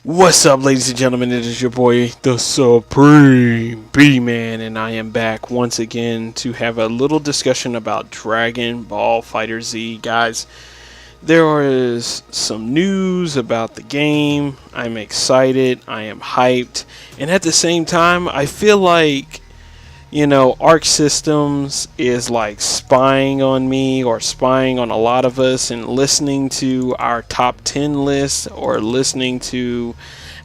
What's up, ladies and gentlemen? It is your boy, the Supreme B-Man, and I am back once again to have a little discussion about Dragon Ball Fighter Z. Guys, there is some news about the game. I'm excited, I am hyped, and at the same time, I feel like Arc Systems is like spying on me or spying on a lot of us and listening to our top 10 list or listening to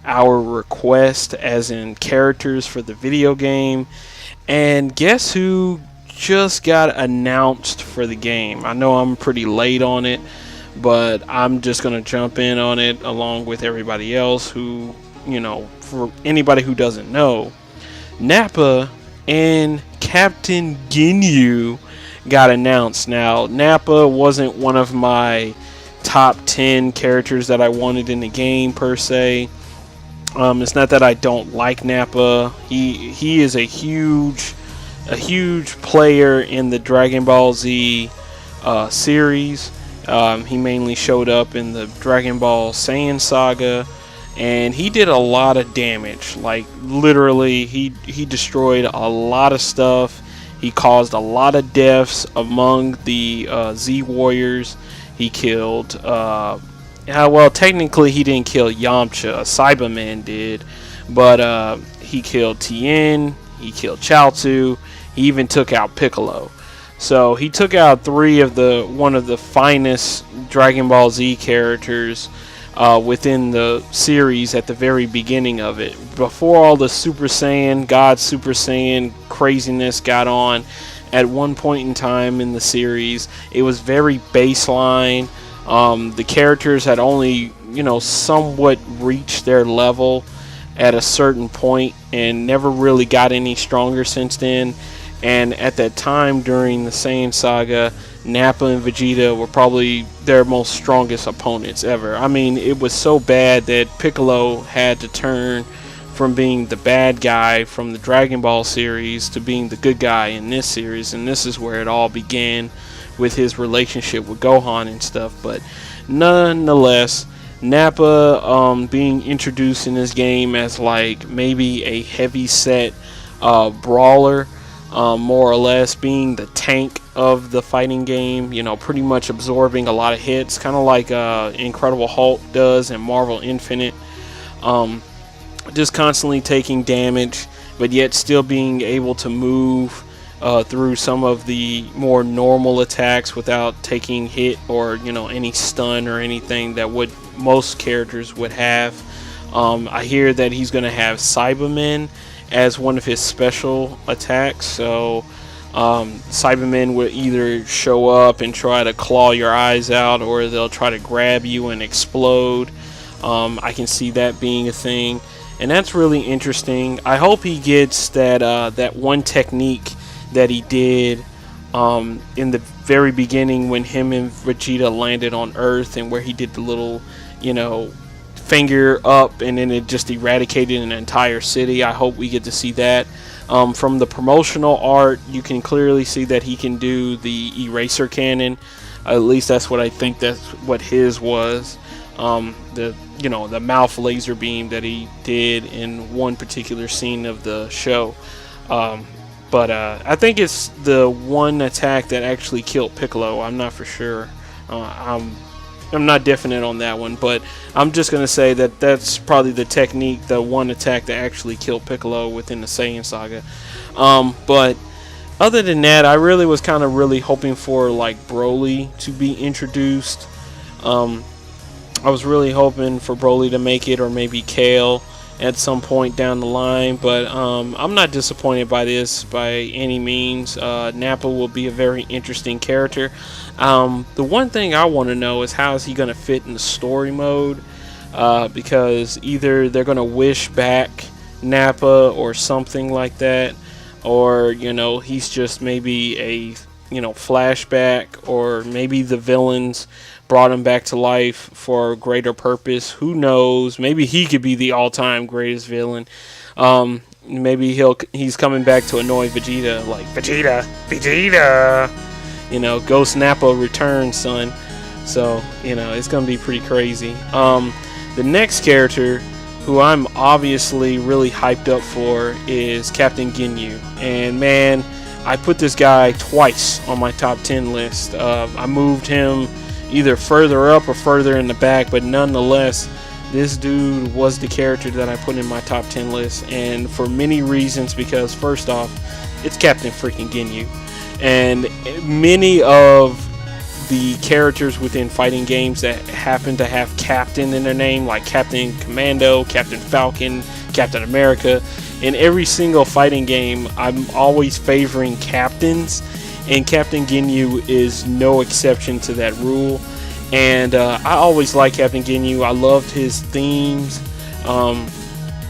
our request as in characters for the video game. And guess who just got announced for the game? I know I'm pretty late on it, but I'm just going to jump in on it along with everybody else who, for anybody who doesn't know, Nappa and Captain Ginyu got announced. Now, Nappa wasn't one of my top 10 characters that I wanted in the game per se. It's not that I don't like Nappa. He is a huge player in the Dragon Ball Z series. He mainly showed up in the Dragon Ball Saiyan saga. And he did a lot of damage. Like, literally, he destroyed a lot of stuff. He caused a lot of deaths among the Z Warriors. He killed, well, technically he didn't kill Yamcha. Cyberman did. But he killed Tien. He killed Chaozu. He even took out Piccolo. So he took out one of the finest Dragon Ball Z characters within the series at the very beginning of it. Before all the Super Saiyan, God Super Saiyan craziness got on, at one point in time in the series, it was very baseline. The characters had only, somewhat reached their level at a certain point and never really got any stronger since then. And at that time during the Saiyan saga, Nappa and Vegeta were probably their most strongest opponents ever. I mean, it was so bad that Piccolo had to turn from being the bad guy from the Dragon Ball series to being the good guy in this series. And this is where it all began with his relationship with Gohan and stuff. But nonetheless, Nappa being introduced in this game as like maybe a heavy set brawler. More or less being the tank of the fighting game, pretty much absorbing a lot of hits, kind of like Incredible Hulk does in Marvel Infinite. Just constantly taking damage, but yet still being able to move through some of the more normal attacks without taking hit or any stun or anything that would most characters would have. I hear that he's going to have Cybermen as one of his special attacks. So Cybermen will either show up and try to claw your eyes out, or they'll try to grab you and explode. I can see that being a thing, and that's really interesting. I hope he gets that one technique that he did in the very beginning when him and Vegeta landed on Earth, and where he did the little finger up and then it just eradicated an entire city. I hope we get to see that. From the promotional art, you can clearly see that he can do the eraser cannon. At least that's what I think that's what his was. The mouth laser beam that he did in one particular scene of the show. But I think it's the one attack that actually killed Piccolo. I'm not for sure. I'm not definite on that one, but I'm just going to say that that's probably the technique, the one attack that actually killed Piccolo within the Saiyan saga. But other than that, I really was kind of really hoping for like Broly to be introduced. I was really hoping for Broly to make it, or maybe Kale at some point down the line, but I'm not disappointed by this by any means. Nappa will be a very interesting character. The one thing I want to know is how is he going to fit in the story mode, because either they're going to wish back Nappa or something like that, or he's just maybe a flashback, or maybe the villains brought him back to life for a greater purpose. Who knows? Maybe he could be the all-time greatest villain. Maybe he's coming back to annoy Vegeta, like Vegeta. Ghost Nappa returns, son. So it's gonna be pretty crazy. The next character who I'm obviously really hyped up for, is Captain Ginyu. And man, I put this guy twice on my top 10 list. I moved him either further up or further in the back, but nonetheless, this dude was the character that I put in my top 10 list, and for many reasons. Because first off, it's Captain freaking Ginyu, and many of the characters within fighting games that happen to have Captain in their name, like Captain Commando, Captain Falcon, Captain America, in every single fighting game, I'm always favoring captains, and Captain Ginyu is no exception to that rule. And I always liked Captain Ginyu. I loved his themes.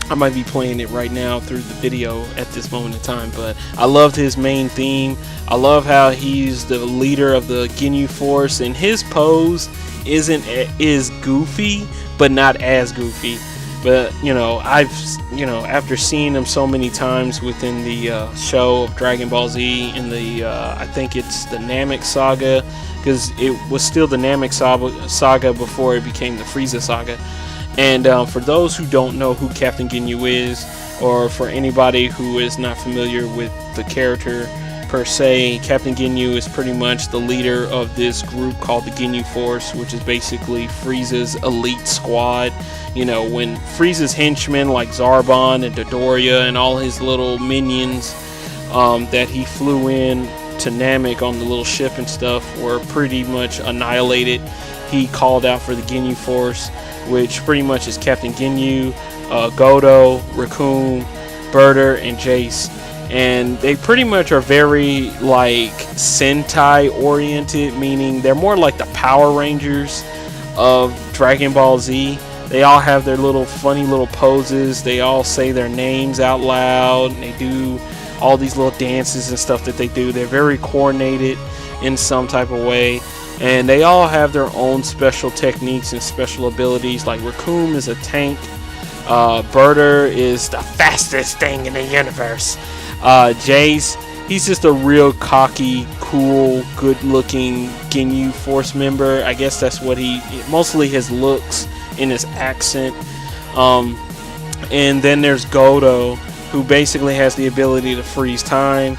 I might be playing it right now through the video at this moment in time, but I loved his main theme. I love how he's the leader of the Ginyu Force, and his pose is goofy, but not as goofy. But after seeing him so many times within the show of Dragon Ball Z, in the I think it's the Namek saga, because it was still the Namek saga before it became the Frieza saga. And for those who don't know who Captain Ginyu is, or for anybody who is not familiar with the character per se, Captain Ginyu is pretty much the leader of this group called the Ginyu Force, which is basically Frieza's elite squad. You know, when Frieza's henchmen like Zarbon and Dodoria and all his little minions that he flew in to Namek on the little ship and stuff were pretty much annihilated, he called out for the Ginyu Force, which pretty much is Captain Ginyu, Godo, Raccoon, Birder, and Jace. And they pretty much are very like Sentai oriented, meaning they're more like the Power Rangers of Dragon Ball Z. They all have their little funny little poses. They all say their names out loud, and they do all these little dances and stuff that they do. They're very coordinated in some type of way, and they all have their own special techniques and special abilities. Like Raccoon is a tank, Birder is the fastest thing in the universe, Jace, he's just a real cocky, cool, good-looking Ginyu Force member. I guess that's what mostly his looks and his accent. And then there's Godo, who basically has the ability to freeze time.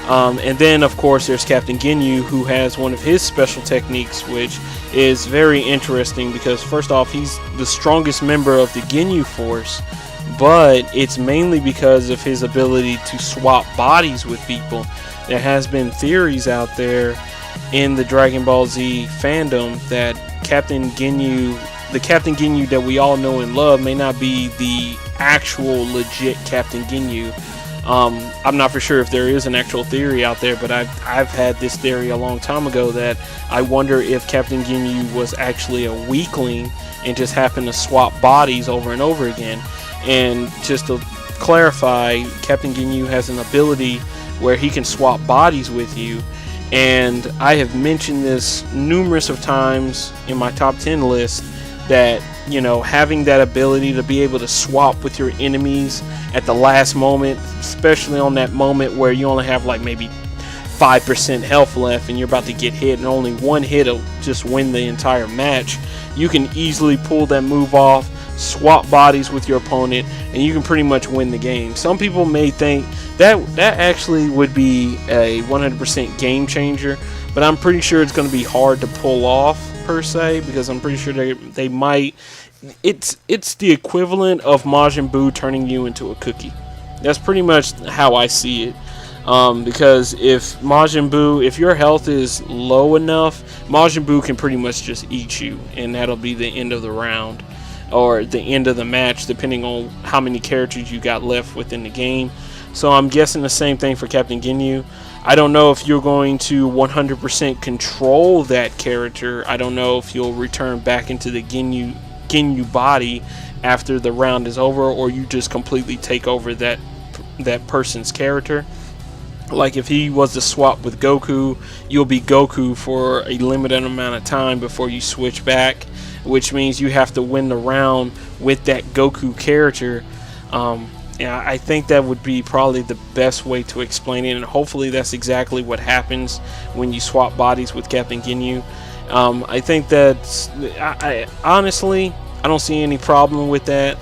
And then, of course, there's Captain Ginyu, who has one of his special techniques, which is very interesting because, first off, he's the strongest member of the Ginyu Force, but it's mainly because of his ability to swap bodies with people. There has been theories out there in the Dragon Ball Z fandom that the Captain Ginyu that we all know and love may not be the actual legit Captain Ginyu. I'm not for sure if there is an actual theory out there, but I've had this theory a long time ago that I wonder if Captain Ginyu was actually a weakling and just happened to swap bodies over and over again. And just to clarify, Captain Ginyu has an ability where he can swap bodies with you, and I have mentioned this numerous of times in my top 10 list that, you know, having that ability to be able to swap with your enemies at the last moment, especially on that moment where you only have like maybe 5% health left and you're about to get hit and only one hit will just win the entire match, you can easily pull that move off, swap bodies with your opponent, and you can pretty much win the game. Some people may think that actually would be a 100% game changer, but I'm pretty sure it's going to be hard to pull off per se, because I'm pretty sure they might. It's the equivalent of Majin Buu turning you into a cookie. That's pretty much how I see it. Because if your health is low enough, Majin Buu can pretty much just eat you, and that'll be the end of the round, or the end of the match, depending on how many characters you got left within the game. So I'm guessing the same thing for Captain Ginyu. I don't know if you're going to 100% control that character. I don't know if you'll return back into the Ginyu body after the round is over, or you just completely take over that person's character. Like if he was to swap with Goku, you'll be Goku for a limited amount of time before you switch back, which means you have to win the round with that Goku character. Yeah, I think that would be probably the best way to explain it, and hopefully that's exactly what happens when you swap bodies with Captain Ginyu. I think honestly, I don't see any problem with that.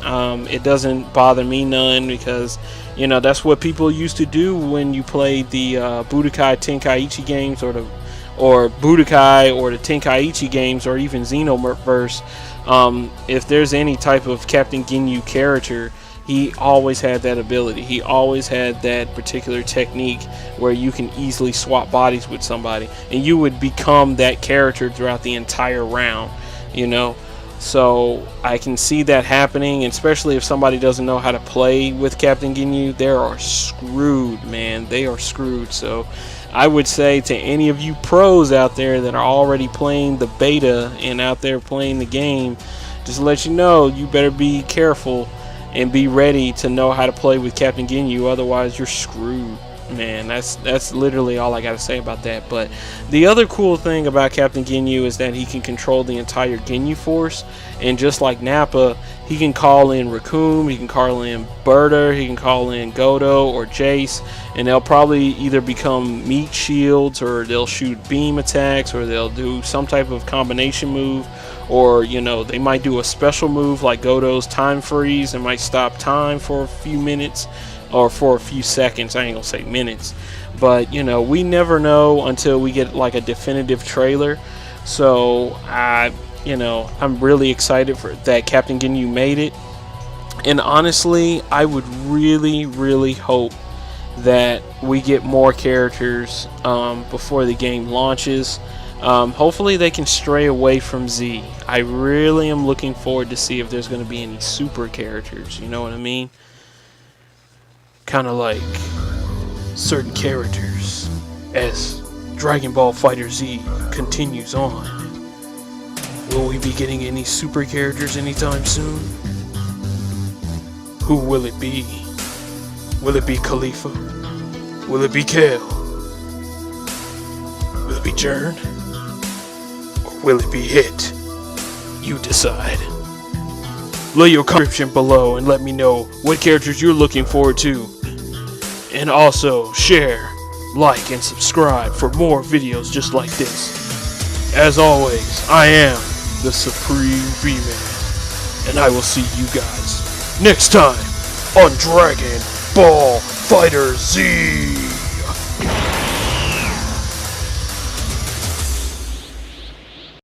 It doesn't bother me none, because you know that's what people used to do when you played the Budokai Tenkaichi games, or Budokai or the Tenkaichi games, or even Xenoverse. If there's any type of Captain Ginyu character, he always had that ability. He always had that particular technique where you can easily swap bodies with somebody, and you would become that character throughout the entire round, you know. So I can see that happening, especially if somebody doesn't know how to play with Captain Ginyu. They are screwed, man. They are screwed. So I would say to any of you pros out there that are already playing the beta and out there playing the game, just to let you know, you better be careful and be ready to know how to play with Captain Ginyu. Otherwise, you're screwed, man. That's literally all I got to say about that. But the other cool thing about Captain Ginyu is that he can control the entire Ginyu Force, and just like Nappa, he can call in Raccoon, he can call in Berta, he can call in Godo or Jace, and they'll probably either become meat shields, or they'll shoot beam attacks, or they'll do some type of combination move, or you know, they might do a special move like Godo's time freeze and might stop time for a few minutes or for a few seconds. I ain't gonna say minutes, but you know, we never know until we get like a definitive trailer. So I'm really excited for that Captain Ginyu made it, and honestly, I would really hope that we get more characters before the game launches. Hopefully they can stray away from Z. I really am looking forward to see if there's going to be any super characters, you know what I mean? Kind of like certain characters as Dragonball Fighter Z continues on. Will we be getting any super characters anytime soon? Who will it be? Will it be Khalifa? Will it be Kale? Will it be Jern? Or will it be Hit? You decide. Leave your description below and let me know what characters you're looking forward to. And also share, like, and subscribe for more videos just like this. As always, I am the Supreme B-Man, and I will see you guys next time on Dragon Ball Fighter Z.